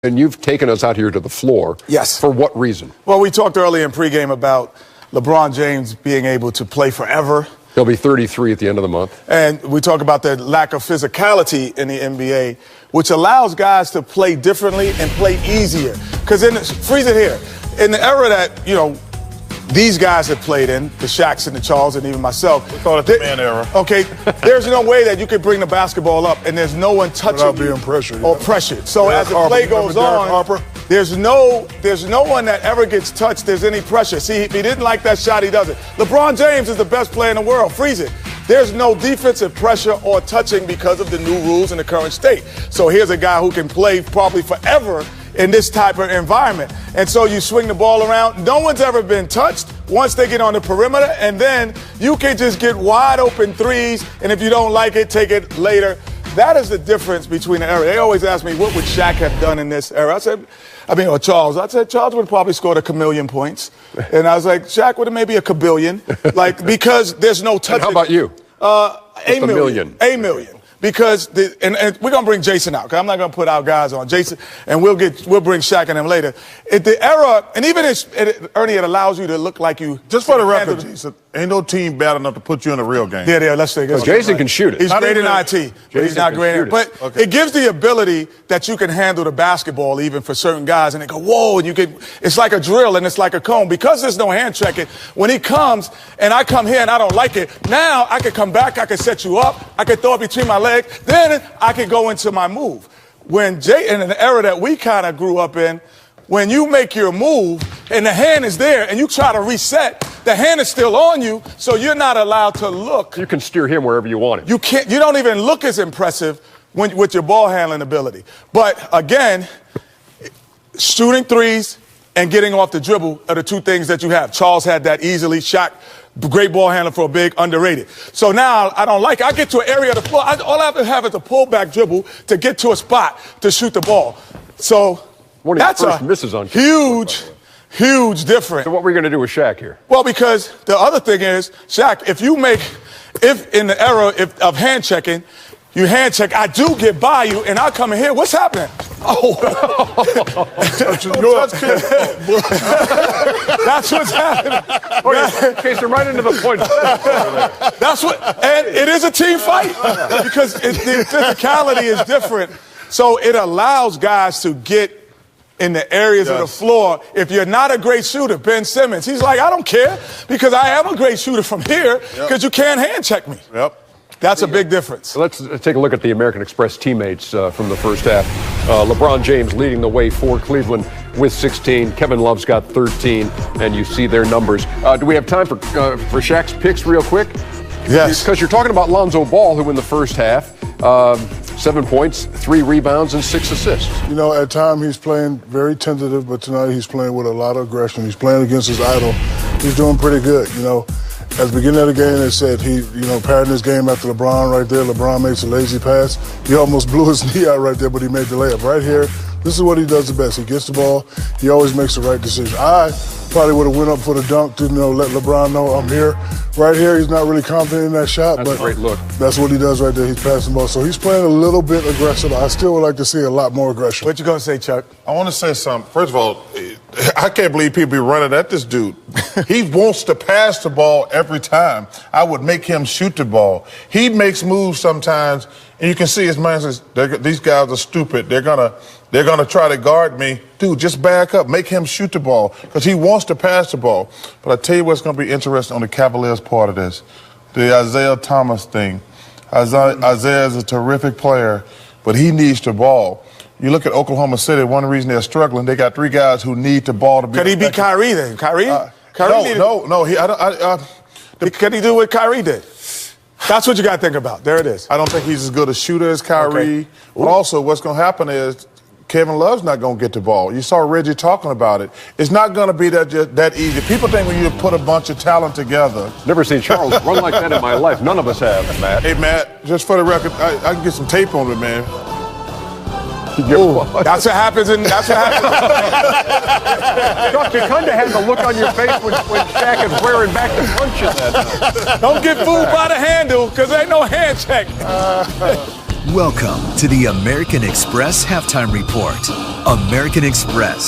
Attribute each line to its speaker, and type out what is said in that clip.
Speaker 1: And you've taken us out here to the floor.
Speaker 2: Yes.
Speaker 1: For what reason?
Speaker 2: Well, we talked earlier in pregame about LeBron James being able to play forever.
Speaker 1: He'll be 33 at the end of the month.
Speaker 2: And we talk about the lack of physicality in the NBA, which allows guys to play differently and play easier. Because freeze it here. In the era that, these guys have played in, the Shaqs and the Charles and even myself.
Speaker 3: We call it the man era.
Speaker 2: Okay, there's no way that you could bring the basketball up and there's no one touching
Speaker 3: without being pressured.
Speaker 2: Or pressured. So as the play goes on, there's no one that ever gets touched. There's any pressure. See, if he didn't like that shot, he does it. LeBron James is the best player in the world. Freeze it. There's no defensive pressure or touching because of the new rules in the current state. So here's a guy who can play probably forever in this type of environment. And so you swing the ball around. No one's ever been touched once they get on the perimeter, and then you can just get wide open threes, and if you don't like it, take it later. That is the difference between the era. They always ask me, what would Shaq have done in this era? Or Charles. I said, Charles would have probably scored a chameleon points. And I was like, Shaq would have maybe a kabillion. Because there's no touching.
Speaker 1: And how about you?
Speaker 2: A million. A million. Because and we're gonna bring Jason out, because I'm not gonna put our guys on Jason, and we'll bring Shaq and him later. At the era, and even Ernie, it allows you to look like you.
Speaker 3: Just for the record, Jason, ain't no team bad enough to put you in a real game.
Speaker 2: Yeah, let's say.
Speaker 1: So Jason can shoot it.
Speaker 2: He's great in IT, but he's not great in it. But it gives the ability that you can handle the basketball even for certain guys, and they go, whoa, and it's like a drill and it's like a cone. Because there's no hand checking, when he comes and I come here and I don't like it, now I can come back, I can set you up, I can throw it between my legs, then I can go into my move. In the era that we kind of grew up in, when you make your move and the hand is there and you try to reset, the hand is still on you, so you're not allowed to look.
Speaker 1: You can steer him wherever you want him.
Speaker 2: You don't even look as impressive with your ball handling ability. But again, shooting threes and getting off the dribble are the two things that you have. Charles had that easily. Shaq, great ball handler for a big, underrated. So now I don't like it. I get to an area of the floor. All I have to have is a pullback dribble to get to a spot to shoot the ball. So that's a huge difference.
Speaker 1: So what were you going to do with Shaq here?
Speaker 2: Well, because the other thing is, Shaq, if in the era of hand checking, you hand check, I do get by you, and I come in here, what's happening? Oh. That's what's happening.
Speaker 1: Okay, so right into the point.
Speaker 2: And it is a team fight because the physicality is different. So it allows guys to get in the areas of the floor. If you're not a great shooter, Ben Simmons, he's like, I don't care because I am a great shooter from here because you can't hand check me.
Speaker 3: Yep.
Speaker 2: That's a big difference.
Speaker 1: So let's take a look at the American Express teammates from the first half. LeBron James leading the way for Cleveland with 16. Kevin Love's got 13, and you see their numbers. Do we have time for Shaq's picks real quick?
Speaker 2: Yes.
Speaker 1: Because you're talking about Lonzo Ball, who in the first half, 7 points, 3 rebounds, and 6 assists.
Speaker 4: At times he's playing very tentative, but tonight he's playing with a lot of aggression. He's playing against his idol. He's doing pretty good, At the beginning of the game, they said he, parroting his game after LeBron right there. LeBron makes a lazy pass. He almost blew his knee out right there, but he made the layup. Right here, this is what he does the best. He gets the ball. He always makes the right decision. I probably would have went up for the dunk to, let LeBron know I'm here. Right here, he's not really confident in that shot.
Speaker 1: That's a great look.
Speaker 4: That's what he does right there. He's passing the ball. So he's playing a little bit aggressive. I still would like to see a lot more aggression.
Speaker 2: What you going to say, Chuck?
Speaker 3: I want to say something. First of all, I can't believe people be running at this dude. He wants to pass the ball every time. I would make him shoot the ball. He makes moves sometimes, and you can see his mind says, these guys are stupid. They're gonna try to guard me. Dude, just back up. Make him shoot the ball because he wants to pass the ball. But I tell you what's going to be interesting on the Cavaliers part of this, the Isaiah Thomas thing. Isaiah is a terrific player, but he needs the ball. You look at Oklahoma City, one reason they're struggling, they got 3 guys who need the ball to be.
Speaker 2: Could he beat Kyrie then? Kyrie?
Speaker 3: No.
Speaker 2: Could he do what Kyrie did? That's what you got to think about. There it is.
Speaker 3: I don't think he's as good a shooter as Kyrie. Okay. But also, what's going to happen is Kevin Love's not going to get the ball. You saw Reggie talking about it. It's not going to be that easy. People think when you put a bunch of talent together.
Speaker 1: Never seen Charles run like that in my life. None of us have, Matt.
Speaker 3: Hey, Matt, just for the record, I can get some tape on it, man.
Speaker 2: That's what happens. Chuck,
Speaker 1: you kind of had the look on your face when Shaq is wearing back the punches.
Speaker 2: Don't get fooled by the handle, because there ain't no hand check.
Speaker 5: Welcome to the American Express Halftime Report. American Express.